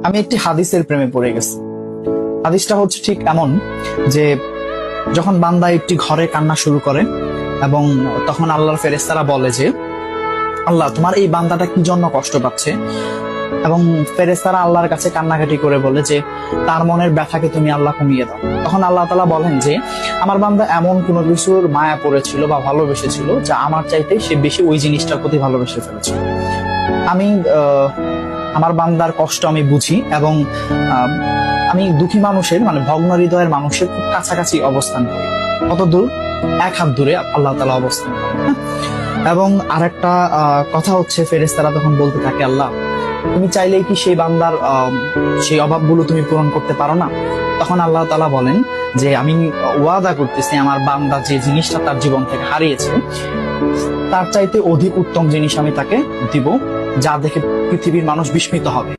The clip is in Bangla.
আমি একটি হাদিসের প্রেমে পড়ে গেছি। হাদিসটা হচ্ছে ঠিক এমন যে যখন বান্দা একটি ঘরে কান্না শুরু করে এবং তখন আল্লাহর ফেরেশতারা বলে যে আল্লাহ, তোমার এই বান্দাটা কি জন্য কষ্ট পাচ্ছে, এবং ফেরেশতারা আল্লাহর কাছে কান্নাকাটি করে বলে যে তার মনের ব্যথাকে তুমি আল্লাহ কমিয়ে দাও। তখন আল্লাহ তাআলা বলেন যে আমার বান্দা এমন কোনো কিছুর মায়া পড়েছিল বা ভালোবেসেছিল যা আমার চাইতে সে বেশি ওই জিনিসটার প্রতি ভালোবেসে ফেলেছিল। আমি আমার বান্দার কষ্ট আমি বুঝি এবং আমি দুঃখী মানুষের মানে ভগ্ন হৃদয়ের মানুষের খুব কাছাকাছি অবস্থান করি। কত দূর? এক হাত দূরে আল্লাহ তাআলা অবস্থান করেন। এবং আরেকটা কথা হচ্ছে, ফেরেশতারা তখন বলতে থাকে, আল্লাহ তুমি চাইলেই কি সেই বান্দার সেই অভাবগুলো তুমি পূরণ করতে পারো না? তখন আল্লাহ তাআলা বলেন যে আমি ওয়াদা করতেছি আমার বান্দা যে জিনিসটা তার জীবন থেকে হারিয়েছে তার চাইতে অধিক উত্তম জিনিস আমি তাকে দিব, যা দেখে পৃথিবীর মানুষ বিস্মিত হবে।